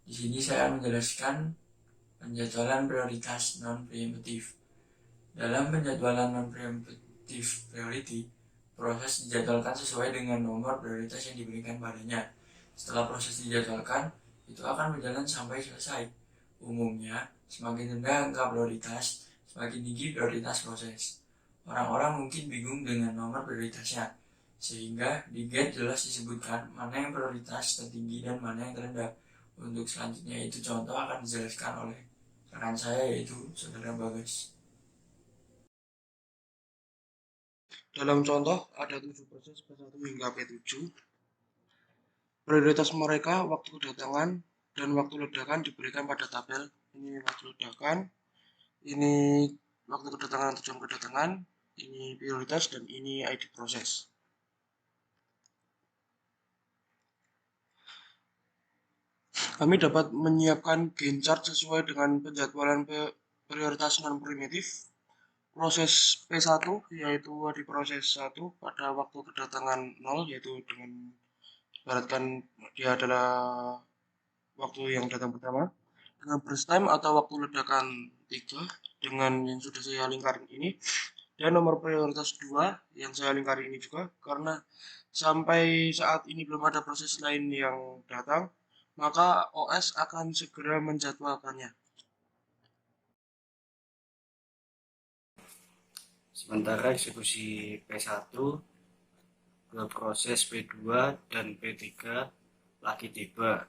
Di sini saya menjelaskan penjadwalan prioritas non-preemptive. Dalam penjadwalan non-preemptive priority, proses dijadwalkan sesuai dengan nomor prioritas yang diberikan padanya. Setelah proses dijadwalkan, itu akan berjalan sampai selesai. Umumnya, semakin rendah angka prioritas, semakin tinggi prioritas proses. Orang-orang mungkin bingung dengan nomor prioritasnya, sehingga di get jelas disebutkan mana yang prioritas tertinggi dan mana yang terendah. Untuk selanjutnya itu contoh akan dijelaskan oleh rekan saya yaitu Saudara Bagas. Dalam contoh, ada 7 proses P1 hingga P7. Prioritas mereka, waktu kedatangan, dan waktu ledakan diberikan pada tabel. Ini waktu ledakan, ini waktu kedatangan atau jam kedatangan, ini prioritas, dan ini ID proses. Kami dapat menyiapkan Gantt chart sesuai dengan penjadwalan prioritas non-primitif. Proses P1 yaitu di proses 1 pada waktu kedatangan 0, yaitu dengan ibaratkan dia adalah waktu yang datang pertama, dengan burst time atau waktu ledakan 3 dengan yang sudah saya lingkarin ini, dan nomor prioritas 2 yang saya lingkari ini juga karena sampai saat ini belum ada proses lain yang datang, maka OS akan segera menjadwalkannya. Sementara eksekusi P1 ke proses P2 dan P3 lagi tiba.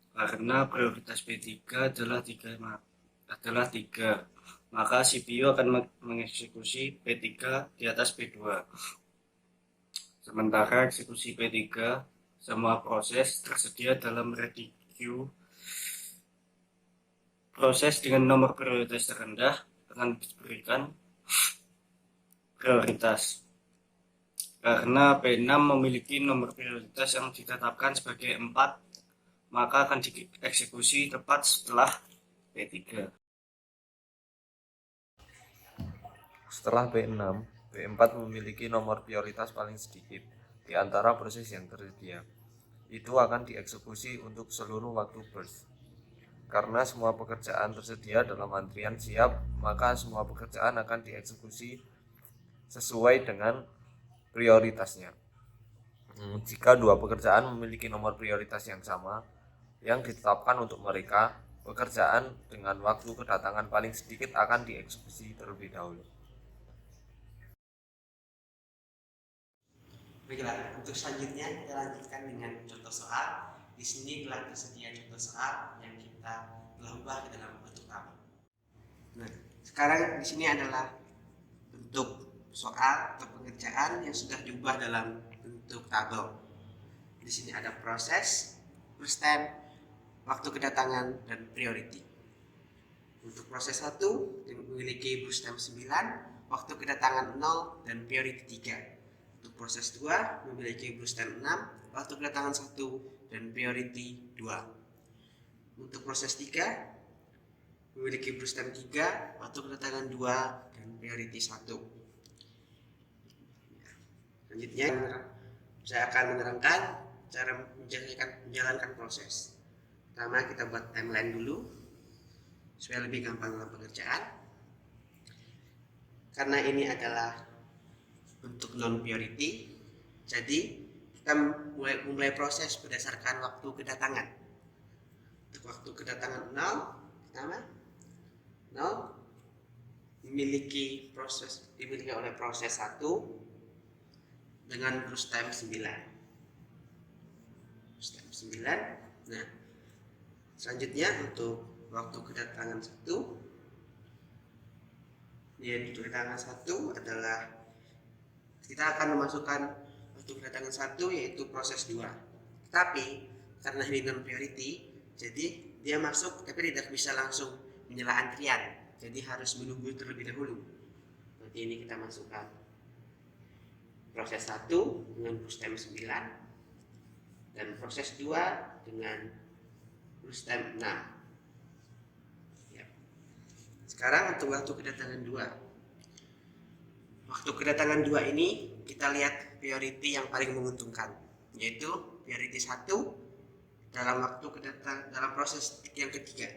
Karena prioritas P3 adalah 3, maka CPU akan mengeksekusi P3 di atas P2. Sementara eksekusi P3, semua proses tersedia dalam ready queue. Proses dengan nomor prioritas terendah akan diberikan prioritas. Karena P6 memiliki nomor prioritas yang ditetapkan sebagai 4, maka akan dieksekusi tepat setelah P3. Setelah P6, P4 memiliki nomor prioritas paling sedikit di antara proses yang tersedia. Itu akan dieksekusi untuk seluruh waktu burst. Karena semua pekerjaan tersedia dalam antrian siap, maka semua pekerjaan akan dieksekusi sesuai dengan prioritasnya. Jika dua pekerjaan memiliki nomor prioritas yang sama, yang ditetapkan untuk mereka, pekerjaan dengan waktu kedatangan paling sedikit akan dieksekusi terlebih dahulu. Baiklah, untuk selanjutnya kita lanjutkan dengan contoh soal. Di sini telah tersedia contoh soal yang kita telah ubah ke dalam bentuk tabel. Nah, sekarang di sini adalah bentuk soal atau pengerjaan yang sudah diubah dalam bentuk tabel. Di sini ada proses, burst time, waktu kedatangan, dan priority. Untuk proses 1 memiliki burst time 9, waktu kedatangan 0, dan priority 3. Untuk proses 2 memiliki burst time 6, waktu kedatangan 1, dan priority 2. Untuk proses 3 memiliki burst time 3, waktu kedatangan 2, dan priority 1. Selanjutnya saya akan menerangkan cara menjalankan proses. Pertama kita buat timeline dulu supaya lebih gampang dalam pengerjaan. Karena ini adalah bentuk non priority, jadi kita mulai proses berdasarkan waktu kedatangan. Untuk waktu kedatangan 0, pertama 0 dimiliki oleh proses 1 dengan burst time 9. Burst time 9. Nah, selanjutnya untuk waktu kedatangan 1, yaitu kedatangan 1 adalah kita akan memasukkan waktu kedatangan 1 yaitu proses 2. Tapi karena ini non priority, jadi dia masuk tapi tidak bisa langsung menyala antrian, jadi harus menunggu terlebih dahulu. Nanti ini kita masukkan proses 1 dengan burst time 9 dan proses 2 dengan burst time 6. Ya. Sekarang untuk waktu kedatangan 2. Waktu kedatangan 2 ini kita lihat priority yang paling menguntungkan, yaitu priority 1 dalam proses yang ketiga,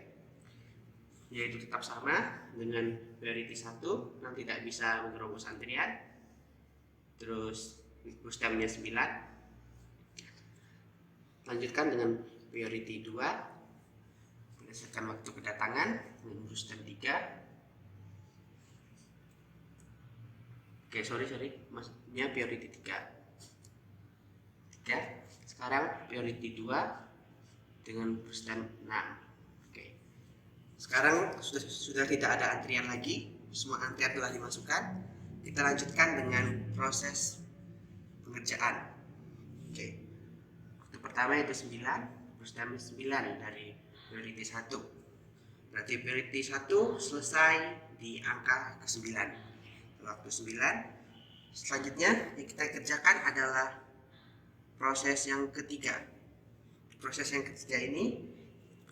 yaitu tetap sama dengan priority 1, yang tidak bisa menerobos antrian. Terus rustemnya 9. Lanjutkan dengan priority 2 berdasarkan waktu kedatangan dengan rustem 3. Maksudnya priority 3. Sekarang priority 2 dengan rustem 6. Sekarang sudah tidak ada antrian lagi, semua antrian telah dimasukkan. Kita lanjutkan dengan proses pengerjaan. Waktu pertama itu 9, rustem 9 dari priority 1. Berarti priority 1 selesai di angka ke-9. Waktu 9. Selanjutnya yang kita kerjakan adalah proses yang ketiga. Proses yang ketiga ini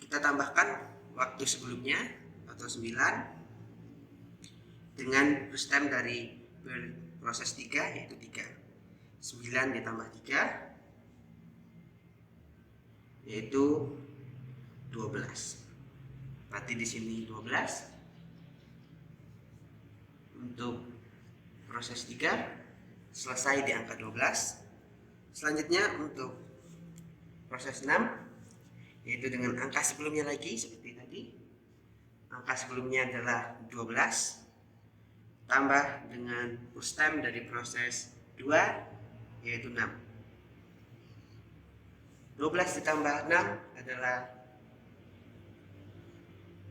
kita tambahkan waktu sebelumnya atau 9 dengan rustem dari proses 3, yaitu 3. 9 ditambah 3 yaitu 12. Berarti di sini 12. Untuk proses 3 selesai di angka 12. Selanjutnya untuk proses 6, yaitu dengan angka sebelumnya lagi seperti tadi. Angka sebelumnya adalah 12 tambah dengan rustem dari proses 2, yaitu 6. 12 ditambah 6 adalah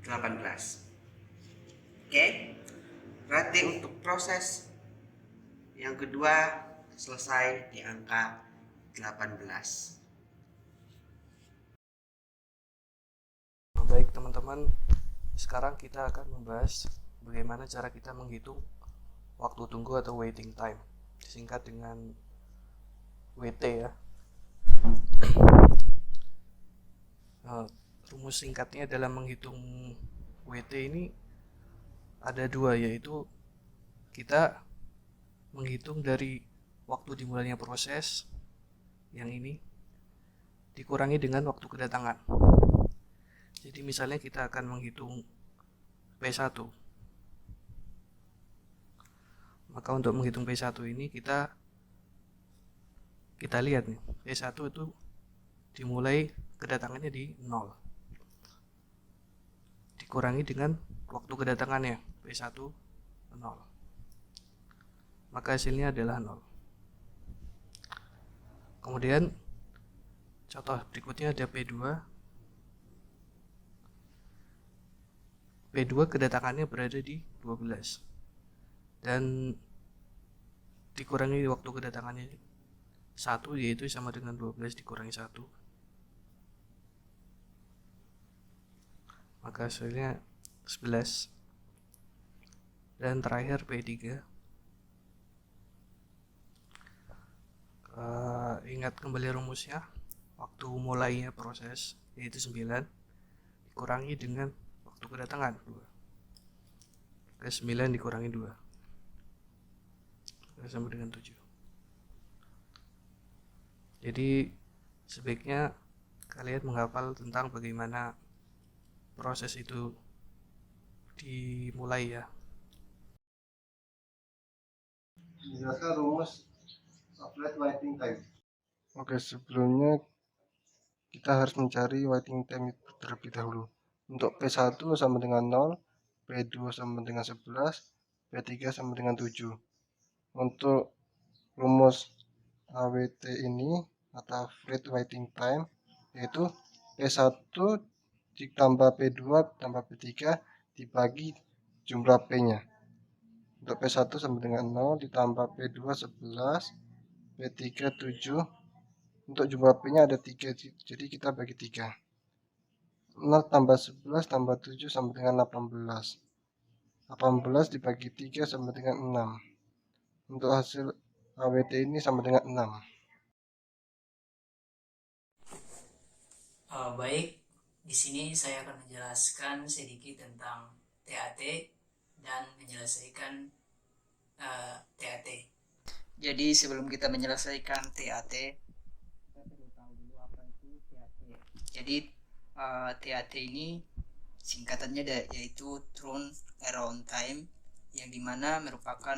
18. Berarti untuk proses yang kedua selesai di angka 18. Baik teman-teman, sekarang kita akan membahas bagaimana cara kita menghitung waktu tunggu atau waiting time, disingkat dengan WT ya. Rumus singkatnya dalam menghitung WT ini ada 2, yaitu kita menghitung dari waktu dimulainya proses yang ini dikurangi dengan waktu kedatangan. Jadi misalnya kita akan menghitung P1. Maka untuk menghitung P1 ini kita lihat nih, P1 itu dimulai kedatangannya di 0. Dikurangi dengan waktu kedatangannya P1 0. Maka hasilnya adalah 0. Kemudian contoh berikutnya ada P2. P2 kedatangannya berada di 12 dan dikurangi waktu kedatangannya 1, yaitu sama dengan 12 dikurangi 1, maka hasilnya 11. Dan terakhir P3. Ingat kembali rumusnya, waktu mulainya proses yaitu 9 dikurangi dengan waktu kedatangan 2. 9 dikurangi 2 sama dengan 7. Jadi sebaiknya kalian menghafal tentang bagaimana proses itu dimulai ya. Menjelaskan rumus flat waiting time. Oke, sebelumnya kita harus mencari waiting time terlebih dahulu. Untuk P1 sama dengan 0, P2 sama dengan 11, P3 sama dengan 7. Untuk rumus AWT ini atau flat waiting time yaitu P1 ditambah P2 tambah P3 dibagi jumlah P-nya. Untuk P1 sama dengan 0 ditambah P2 11, P3 7. Untuk jumlah P-nya ada 3, jadi kita bagi 3. 0 tambah 11 tambah 7 sama dengan 18. 18 dibagi 3 sama dengan 6. Untuk hasil AWT ini sama dengan 6. Baik, di sini saya akan menjelaskan sedikit tentang TAT dan menyelesaikan TAT. Jadi sebelum kita menyelesaikan TAT, kita perlu tahu dulu apa itu TAT. Jadi TAT ini singkatannya yaitu turn around time, yang dimana merupakan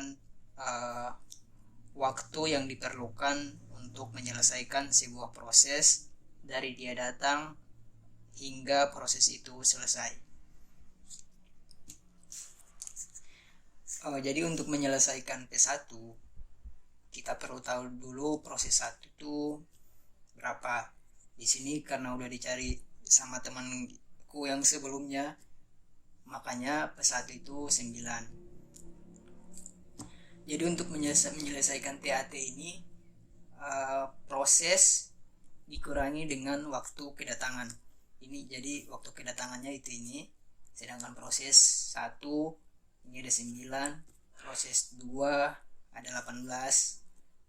waktu yang diperlukan untuk menyelesaikan sebuah proses dari dia datang hingga proses itu selesai. Jadi untuk menyelesaikan P1 kita perlu tahu dulu proses 1 itu berapa. Di sini karena udah dicari sama temanku yang sebelumnya, makanya P1 itu 9. Jadi untuk menyelesaikan TAT ini proses dikurangi dengan waktu kedatangan. Ini jadi waktu kedatangannya ini, sedangkan proses 1 ini ada 9, proses 2 ada 18,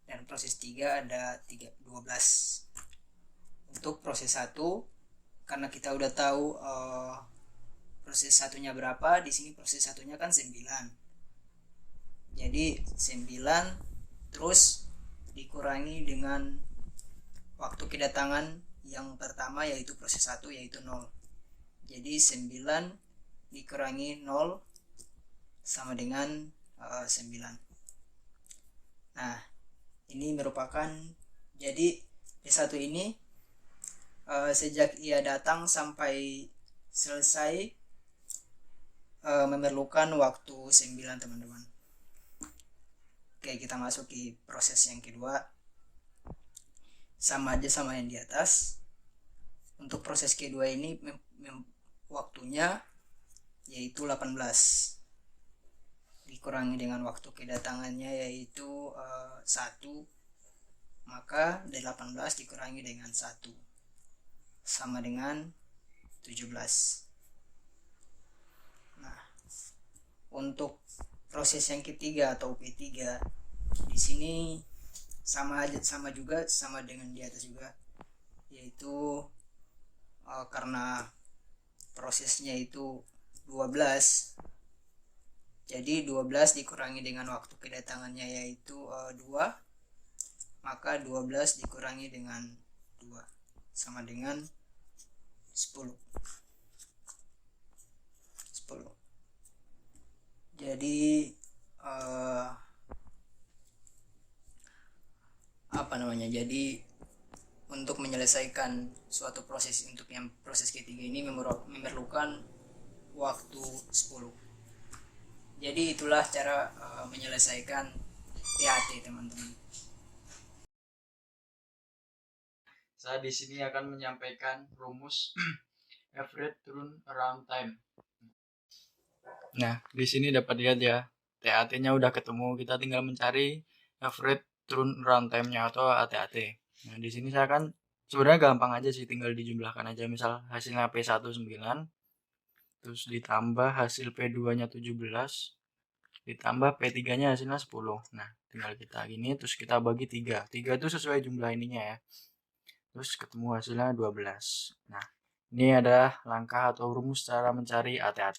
dan proses 3 ada 12. Untuk proses 1 karena kita udah tahu proses satunya berapa, di sini proses satunya kan 9. Jadi 9 terus dikurangi dengan waktu kedatangan yang pertama yaitu proses 1 yaitu 0. Jadi 9 dikurangi 0 sama dengan 9. Nah, ini merupakan, jadi P1 ini sejak ia datang sampai selesai memerlukan waktu 9 teman-teman. Oke, kita masuk ke proses yang kedua. Sama aja sama yang di atas. Untuk proses kedua ini waktunya yaitu 18 dikurangi dengan waktu kedatangannya yaitu 1, maka dari 18 dikurangi dengan 1 sama dengan 17. Nah, untuk proses yang ketiga atau P3 di sini sama dengan di atas juga, yaitu karena prosesnya itu 12, jadi 12 dikurangi dengan waktu kedatangannya yaitu 2, maka 12 dikurangi dengan 2 sama dengan 10. Jadi jadi untuk menyelesaikan suatu proses, untuk yang proses ketiga ini memerlukan waktu 10. Jadi itulah cara menyelesaikan TAT, teman-teman. Saya di sini akan menyampaikan rumus average turnaround time. Nah, di sini dapat lihat ya, TAT-nya udah ketemu, kita tinggal mencari average turnaround time-nya atau ATAT. Nah, di sini saya kan sebenarnya gampang aja sih, tinggal dijumlahkan aja. Misal hasilnya P1 9, terus ditambah hasil P2-nya 17, ditambah P3-nya hasilnya 10. Nah, tinggal kita gini, terus kita bagi 3. 3 itu sesuai jumlah ininya ya. Terus ketemu hasilnya 12. Nah, ini adalah langkah atau rumus cara mencari ATAT.